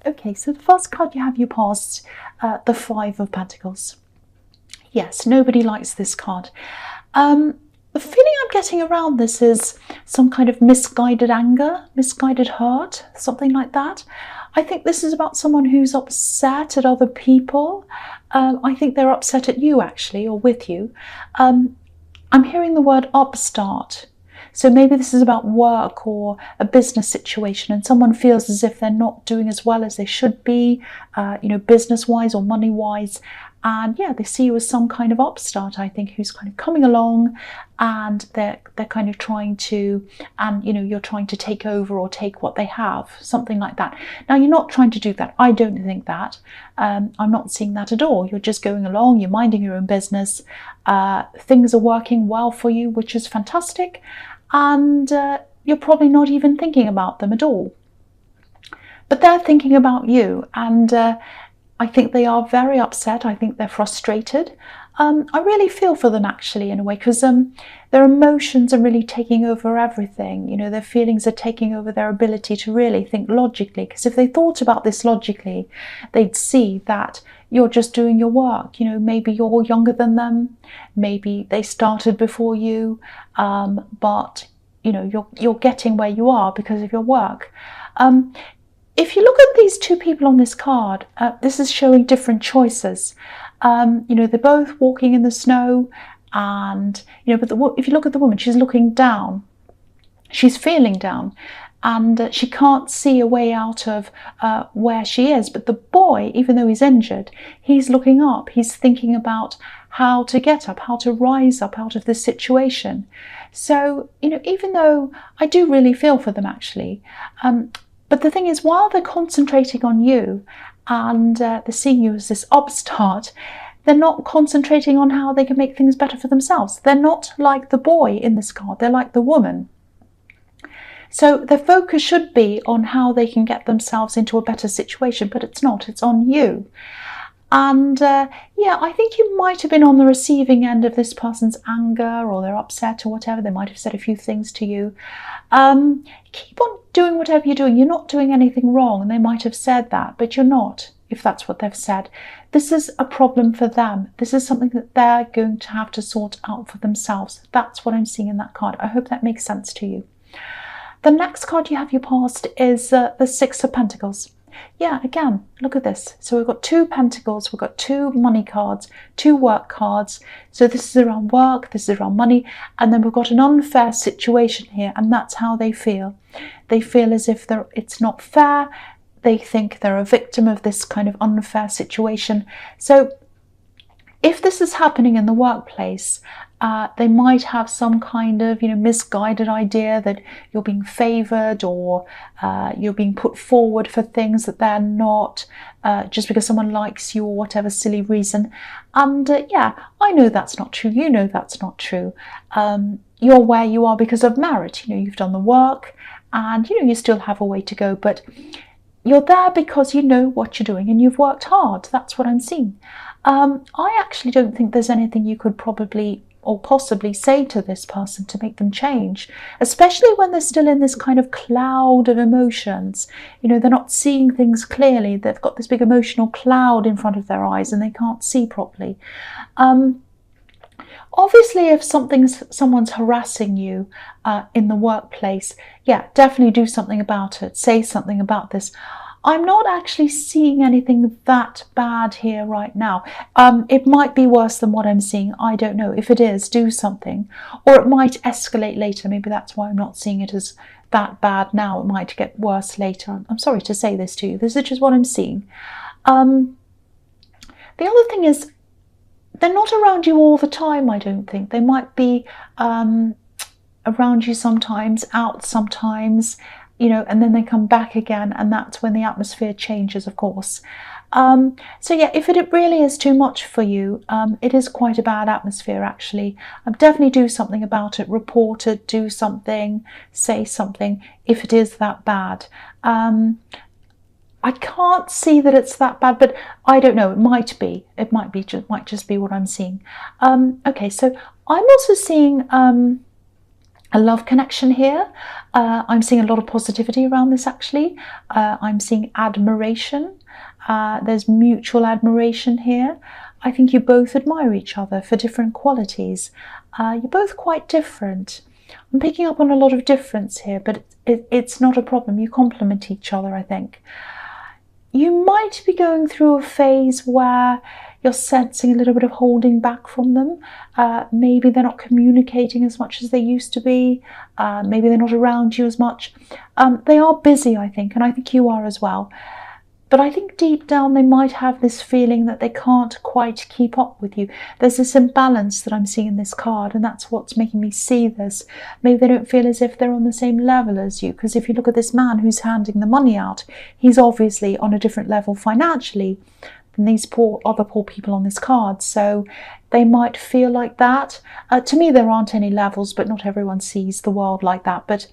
Okay, so the first card you have, you passed the Five of Pentacles. Yes, nobody likes this card. The feeling I'm getting around this is some kind of misguided anger, misguided hurt, something like that. I think this is about someone who's upset at other people. I think they're upset at you, actually, or with you. I'm hearing the word upstart. So maybe this is about work or a business situation, and someone feels as if they're not doing as well as they should be, business-wise or money-wise. And yeah, they see you as some kind of upstart, I think, who's kind of coming along, and they're kind of trying to, and you're trying to take over or take what they have, something like that. Now, you're not trying to do that. I don't think that. I'm not seeing that at all. You're just going along, you're minding your own business. Things are working well for you, which is fantastic. And you're probably not even thinking about them at all. But they're thinking about you, and I think they are very upset. I think they're frustrated. I really feel for them, actually, in a way, because their emotions are really taking over everything. Their feelings are taking over their ability to really think logically, because if they thought about this logically, they'd see that you're just doing your work. Maybe you're younger than them, maybe they started before you, but you're getting where you are because of your work. If you look at these two people on this card, this is showing different choices. They're both walking in the snow, and but if you look at the woman, she's looking down, she's feeling down, and she can't see a way out of where she is. But the boy, even though he's injured, he's looking up, he's thinking about how to get up, how to rise up out of this situation. So even though I do really feel for them, actually, but the thing is, while they're concentrating on you and they're seeing you as this upstart, they're not concentrating on how they can make things better for themselves. They're not like the boy in this card, they're like the woman. So their focus should be on how they can get themselves into a better situation, but it's not, it's on you. And yeah, I think you might have been on the receiving end of this person's anger, or they're upset or whatever. They might have said a few things to you. Keep on doing whatever you're doing. You're not doing anything wrong, and they might have said that, but you're not, if that's what they've said. This is a problem for them. This is something that they're going to have to sort out for themselves. That's what I'm seeing in that card. I hope that makes sense to you. The next card you have, you passed, is the Six of Pentacles. Yeah, again, look at this. So we've got two pentacles, we've got two money cards, two work cards. So this is around work, this is around money, and then we've got an unfair situation here, and that's how they feel. They feel as if it's not fair. They think they're a victim of this kind of unfair situation. So if this is happening in the workplace, they might have some kind of misguided idea that you're being favoured, or you're being put forward for things that they're not, just because someone likes you or whatever silly reason. And yeah, I know that's not true. You know that's not true. You're where you are because of merit. You've done the work, and you still have a way to go, but you're there because you know what you're doing and you've worked hard. That's what I'm seeing. I actually don't think there's anything you could probably or possibly say to this person to make them change, especially when they're still in this kind of cloud of emotions. They're not seeing things clearly. They've got this big emotional cloud in front of their eyes and they can't see properly. Obviously, if someone's harassing you in the workplace, yeah, definitely do something about it. Say something about this. I'm not actually seeing anything that bad here right now. It might be worse than what I'm seeing. I don't know. If it is, do something. Or it might escalate later. Maybe that's why I'm not seeing it as that bad now. It might get worse later. I'm sorry to say this to you. This is just what I'm seeing. The other thing is, they're not around you all the time, I don't think. They might be around you sometimes, out sometimes, and then they come back again, and that's when the atmosphere changes, of course. So yeah, if it really is too much for you, it is quite a bad atmosphere, actually. Definitely do something about it. Report it, do something, say something, if it is that bad. I can't see that it's that bad, but I don't know. It might be. It might just be what I'm seeing. Okay, so I'm also seeing a love connection here. I'm seeing a lot of positivity around this actually. I'm seeing admiration. There's mutual admiration here. I think you both admire each other for different qualities. You're both quite different. I'm picking up on a lot of difference here, but it's not a problem. You complement each other, I think. You might be going through a phase where you're sensing a little bit of holding back from them. Maybe they're not communicating as much as they used to be. Maybe they're not around you as much. They are busy, I think, and I think you are as well. But I think deep down they might have this feeling that they can't quite keep up with you. There's this imbalance that I'm seeing in this card, and that's what's making me see this. Maybe they don't feel as if they're on the same level as you, because if you look at this man who's handing the money out, he's obviously on a different level financially than these other poor people on this card. So they might feel like that. To me, there aren't any levels, but not everyone sees the world like that. But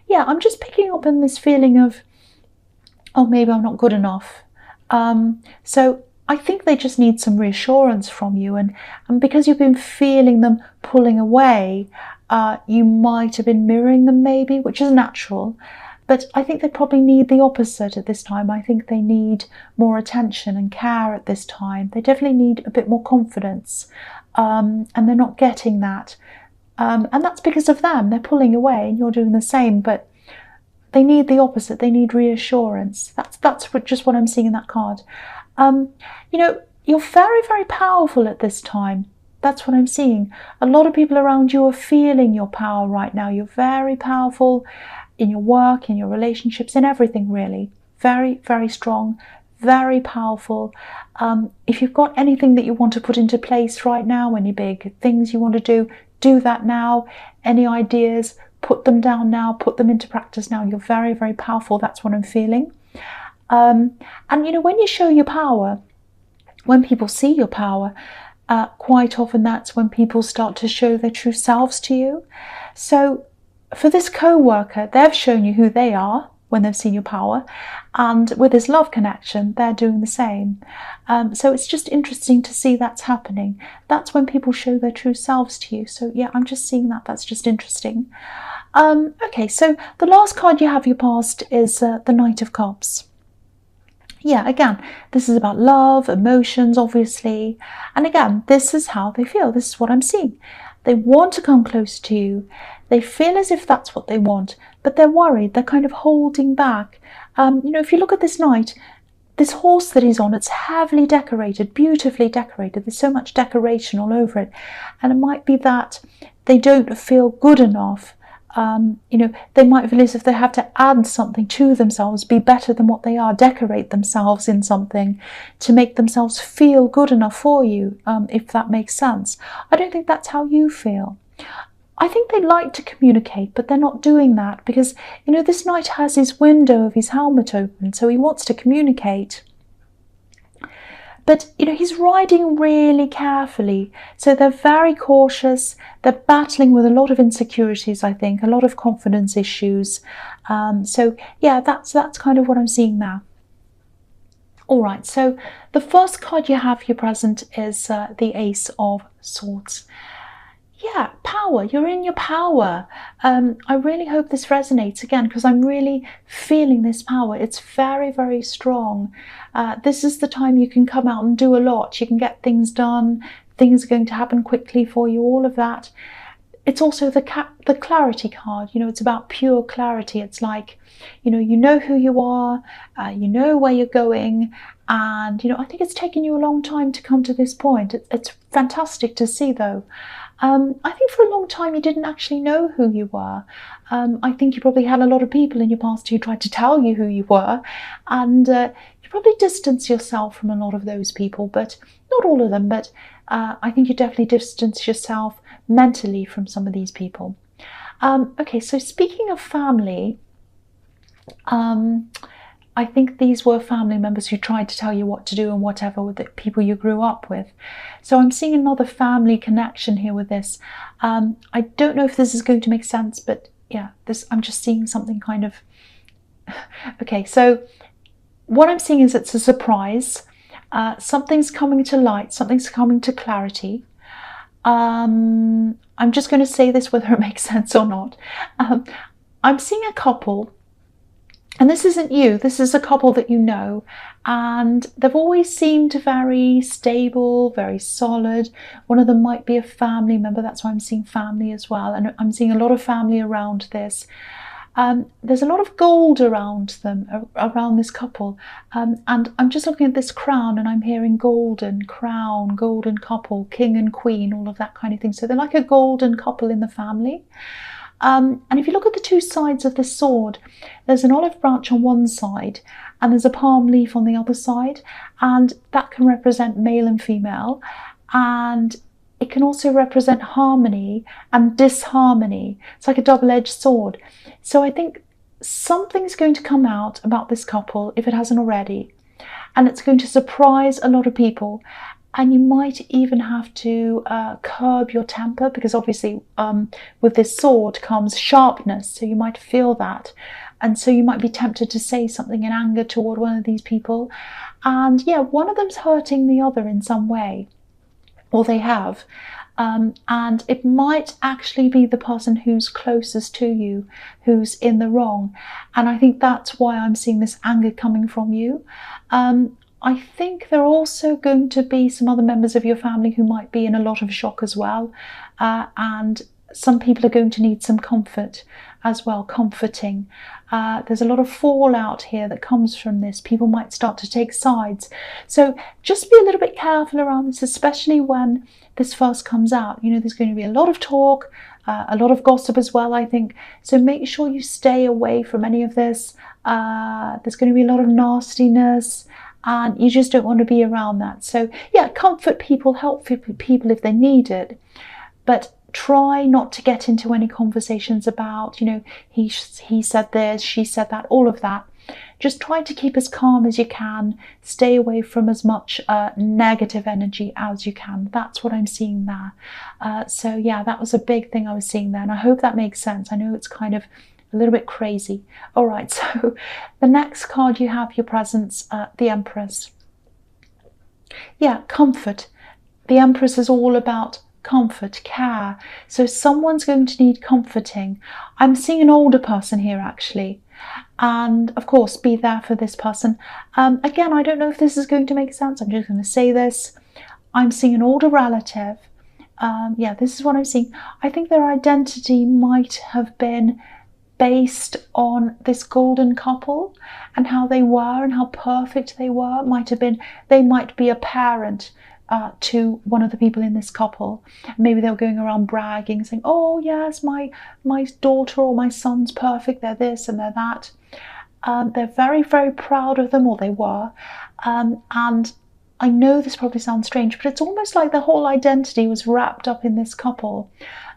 yeah, I'm just picking up on this feeling of, oh, maybe I'm not good enough. So I think they just need some reassurance from you. And because you've been feeling them pulling away, you might have been mirroring them maybe, which is natural. But I think they probably need the opposite at this time. I think they need more attention and care at this time. They definitely need a bit more confidence. And they're not getting that. And that's because of them. They're pulling away and you're doing the same. But they need the opposite. They need reassurance. That's just what I'm seeing in that card. You know, you're very, very powerful at this time. That's what I'm seeing. A lot of people around you are feeling your power right now. You're very powerful in your work, in your relationships, in everything really. Very, very strong, very powerful. If you've got anything that you want to put into place right now, any big things you want to do that now. Any ideas, put them down now, put them into practice now. You're very, very powerful. That's what I'm feeling. And you know, when you show your power, when people see your power, quite often that's when people start to show their true selves to you. So for this co-worker, they've shown you who they are when they've seen your power. And with this love connection, they're doing the same. So it's just interesting to see that's happening. That's when people show their true selves to you. So yeah, I'm just seeing that. That's just interesting. Okay, so the last card you have your past is the Knight of Cups. Yeah, again, this is about love, emotions, obviously. And again, this is how they feel. This is what I'm seeing. They want to come close to you. They feel as if that's what they want, but they're worried. They're kind of holding back. You know, if you look at this knight, this horse that he's on, it's heavily decorated, beautifully decorated. There's so much decoration all over it. And it might be that they don't feel good enough. You know, they might feel as if they have to add something to themselves, be better than what they are, decorate themselves in something to make themselves feel good enough for you, if that makes sense. I don't think that's how you feel. I think they like to communicate, but they're not doing that because, you know, this knight has his window of his helmet open, so he wants to communicate. But, you know, he's riding really carefully. So they're very cautious. They're battling with a lot of insecurities, I think, a lot of confidence issues. So, yeah, that's kind of what I'm seeing now. All right, so the first card you have here present is the Ace of Swords. Yeah, power. You're in your power. I really hope this resonates again because I'm really feeling this power. It's very, very strong. This is the time you can come out and do a lot. You can get things done. Things are going to happen quickly for you, all of that. It's also the clarity card. You know, it's about pure clarity. It's like, you know who you are, you know where you're going. And, you know, I think it's taken you a long time to come to this point. It's fantastic to see, though. I think for a long time you didn't actually know who you were. I think you probably had a lot of people in your past who tried to tell you who you were, and you probably distanced yourself from a lot of those people, but not all of them, but I think you definitely distanced yourself mentally from some of these people. Okay, so speaking of family, I think these were family members who tried to tell you what to do and whatever with the people you grew up with. So I'm seeing another family connection here with this. I don't know if this is going to make sense, but yeah, I'm just seeing something kind of... Okay, so what I'm seeing is it's a surprise. Something's coming to light, something's coming to clarity. I'm just going to say this whether it makes sense or not. I'm seeing a couple, and this isn't you, this is a couple that you know, and they've always seemed very stable, very solid. One of them might be a family member, that's why I'm seeing family as well, and I'm seeing a lot of family around this. There's a lot of gold around them, around this couple, and I'm just looking at this crown and I'm hearing golden crown, golden couple, king and queen, all of that kind of thing. So they're like a golden couple in the family. And if you look at the two sides of this sword, there's an olive branch on one side and there's a palm leaf on the other side, and that can represent male and female, and it can also represent harmony and disharmony. It's like a double-edged sword. So I think something's going to come out about this couple, if it hasn't already, and it's going to surprise a lot of people. And you might even have to curb your temper, because obviously with this sword comes sharpness, so you might feel that. And so you might be tempted to say something in anger toward one of these people. And yeah, one of them's hurting the other in some way, or they have. And it might actually be the person who's closest to you who's in the wrong. And I think that's why I'm seeing this anger coming from you. I think there are also going to be some other members of your family who might be in a lot of shock as well. And some people are going to need some comfort as well, comforting. There's a lot of fallout here that comes from this. People might start to take sides. So just be a little bit careful around this, especially when this first comes out. You know, there's going to be a lot of talk, a lot of gossip as well, I think. So make sure you stay away from any of this. There's going to be a lot of nastiness, and you just don't want to be around that. So yeah, comfort people, help people if they need it, but try not to get into any conversations about, you know, he said this, she said that, all of that. Just try to keep as calm as you can. Stay away from as much negative energy as you can. That's what I'm seeing there. So yeah, that was a big thing I was seeing there, and I hope that makes sense. I know it's kind of a little bit crazy. All right, so the next card you have, your presence, the Empress. Yeah, comfort. The Empress is all about comfort, care. So someone's going to need comforting. I'm seeing an older person here actually, and of course be there for this person. Again, I don't know if this is going to make sense. I'm just going to say this. I'm seeing an older relative. Yeah, this is what I'm seeing. I think their identity might have been based on this golden couple and how they were and how perfect they were. Might have been, they might be a parent to one of the people in this couple. Maybe they were going around bragging, saying, oh yes, my daughter or my son's perfect, they're this and they're that. They're very, very proud of them, or they were. And I know this probably sounds strange, but it's almost like the whole identity was wrapped up in this couple.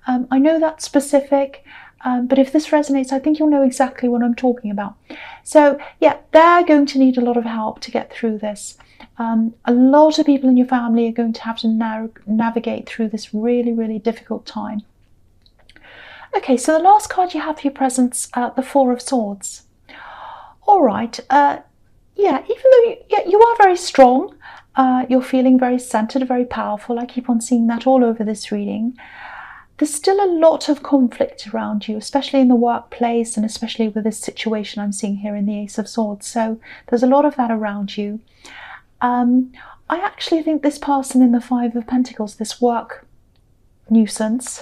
I know that's specific, but if this resonates, I think you'll know exactly what I'm talking about. So yeah, they're going to need a lot of help to get through this. A lot of people in your family are going to have to navigate through this really, really difficult time. Okay, so the last card you have for your presence, the Four of Swords. All right, yeah, even though you are very strong, you're feeling very centered, very powerful. I keep on seeing that all over this reading. There's still a lot of conflict around you, especially in the workplace, and especially with this situation I'm seeing here in the Ace of Swords. So there's a lot of that around you. I actually think this person in the Five of Pentacles, this work nuisance,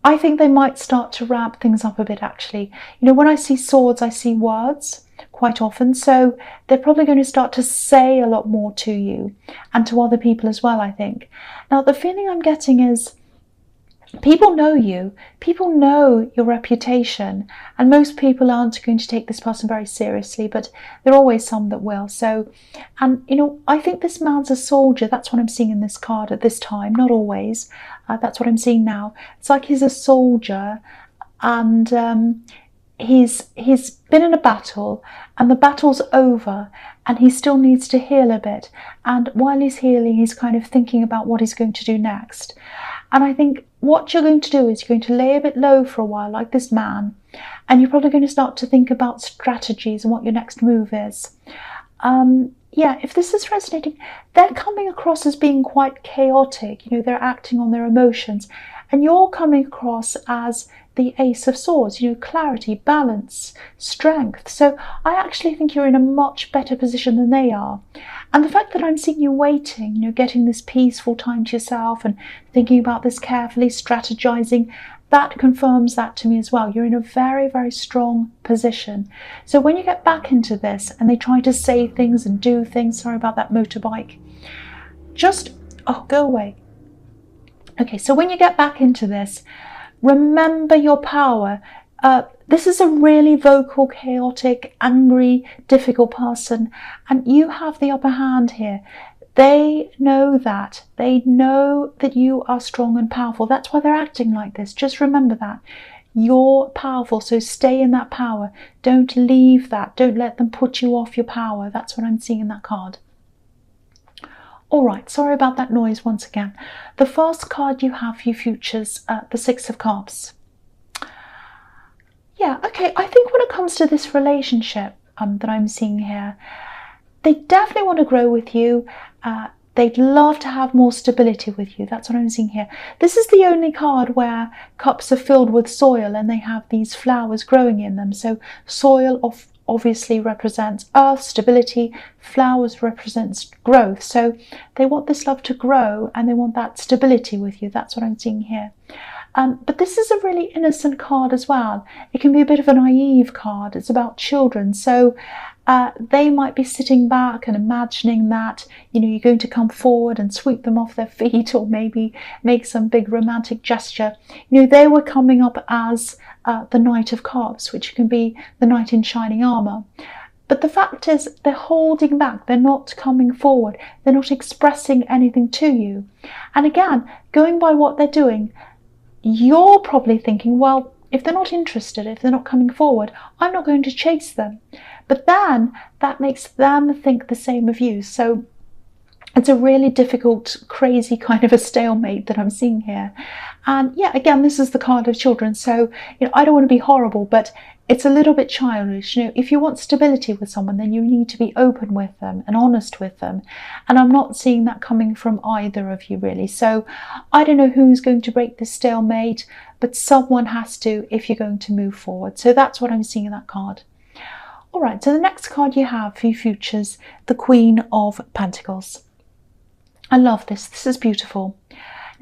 I think they might start to ramp things up a bit actually. You know, when I see swords, I see words quite often. So they're probably going to start to say a lot more to you and to other people as well, I think. Now, the feeling I'm getting is people know you, people know your reputation, and most people aren't going to take this person very seriously, but there are always some that will. So, and you know, I think this man's a soldier. That's what I'm seeing in this card at this time, not always. That's what I'm seeing now. It's like he's a soldier, and he's been in a battle, and the battle's over, and he still needs to heal a bit. And while he's healing, he's kind of thinking about what he's going to do next. And I think what you're going to do is you're going to lay a bit low for a while, like this man, and you're probably going to start to think about strategies and what your next move is. yeah, if this is resonating, they're coming across as being quite chaotic. You know, they're acting on their emotions, and you're coming across as the Ace of Swords, you know, clarity, balance, strength. So I actually think you're in a much better position than they are. And the fact that I'm seeing you waiting, you know, getting this peaceful time to yourself and thinking about this carefully, strategizing, that confirms that to me as well. You're in a very, very strong position. So when you get back into this and they try to say things and do things, sorry about that motorbike, just, oh, go away. Okay, so when you get back into this, remember your power. This is a really vocal, chaotic, angry, difficult person, and you have the upper hand here. They know that. They know that you are strong and powerful. That's why they're acting like this. Just remember that. You're powerful, so stay in that power. Don't leave that. Don't let them put you off your power. That's what I'm seeing in that card. All right, sorry about that noise once again. The first card you have for your futures, the Six of Cups. Yeah, okay, I think when it comes to this relationship that I'm seeing here, they definitely want to grow with you. They'd love to have more stability with you. That's what I'm seeing here. This is the only card where cups are filled with soil and they have these flowers growing in them. So soil obviously represents earth, stability. Flowers represents growth. So they want this love to grow and they want that stability with you. That's what I'm seeing here. But this is a really innocent card as well. It can be a bit of a naive card. It's about children. So they might be sitting back and imagining that, you know, you're going to come forward and sweep them off their feet or maybe make some big romantic gesture. You know, they were coming up as the Knight of Cups, which can be the knight in shining armor. But the fact is, they're holding back. They're not coming forward. They're not expressing anything to you. And again, going by what they're doing, you're probably thinking, well, if they're not interested, if they're not coming forward, I'm not going to chase them. But then that makes them think the same of you. So it's a really difficult, crazy kind of a stalemate that I'm seeing here. And yeah, again, this is the card of children. So, you know, I don't want to be horrible, but it's a little bit childish. You know, if you want stability with someone, then you need to be open with them and honest with them. And I'm not seeing that coming from either of you really. So I don't know who's going to break this stalemate, but someone has to if you're going to move forward. So that's what I'm seeing in that card. All right, so the next card you have for your futures, the Queen of Pentacles. I love this. This is beautiful.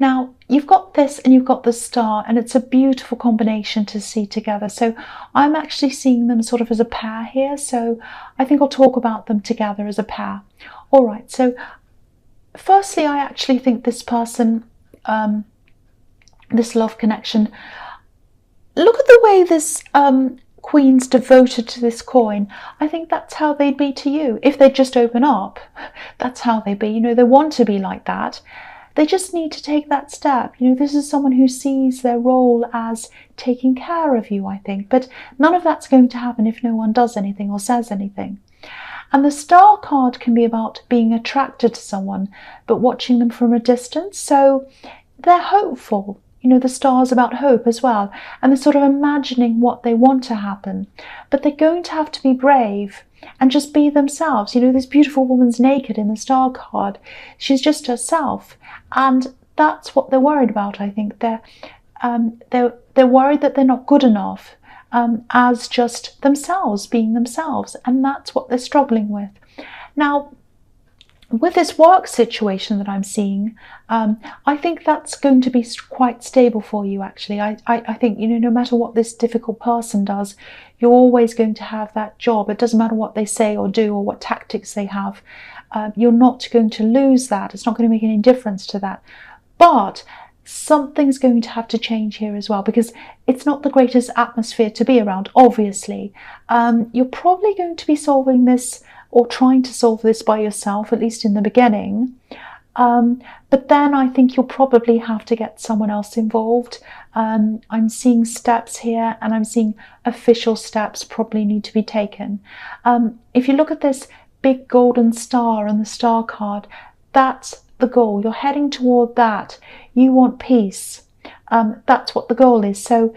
Now, you've got this and you've got the Star, and it's a beautiful combination to see together. So I'm actually seeing them sort of as a pair here. So I think I'll talk about them together as a pair. All right, so firstly, I actually think this person, this love connection, look at the way this Queen's devoted to this coin. I think that's how they'd be to you. If they just open up, that's how they'd be. You know, they want to be like that. They just need to take that step. You know, this is someone who sees their role as taking care of you, I think. But none of that's going to happen if no one does anything or says anything. And the Star card can be about being attracted to someone, but watching them from a distance. So they're hopeful. You know, the Star's about hope as well. And they're sort of imagining what they want to happen. But they're going to have to be brave and just be themselves. You know, this beautiful woman's naked in the Star card. She's just herself. And that's what they're worried about, I think. They're worried that they're not good enough as just themselves, being themselves. And that's what they're struggling with. Now, with this work situation that I'm seeing, I think that's going to be quite stable for you, actually. I think, you know, no matter what this difficult person does, you're always going to have that job. It doesn't matter what they say or do or what tactics they have. You're not going to lose that. It's not going to make any difference to that. But something's going to have to change here as well, because it's not the greatest atmosphere to be around, obviously. You're probably going to be solving this or trying to solve this by yourself, at least in the beginning. But then I think you'll probably have to get someone else involved. I'm seeing steps here, and I'm seeing official steps probably need to be taken. If you look at this big golden star on the Star card, that's the goal. You're heading toward that. You want peace. That's what the goal is. So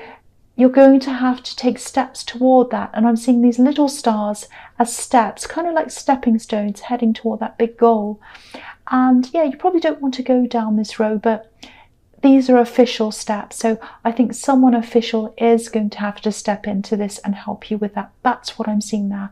you're going to have to take steps toward that. And I'm seeing these little stars as steps, kind of like stepping stones heading toward that big goal. And yeah, you probably don't want to go down this road, but these are official steps. So I think someone official is going to have to step into this and help you with that. That's what I'm seeing there.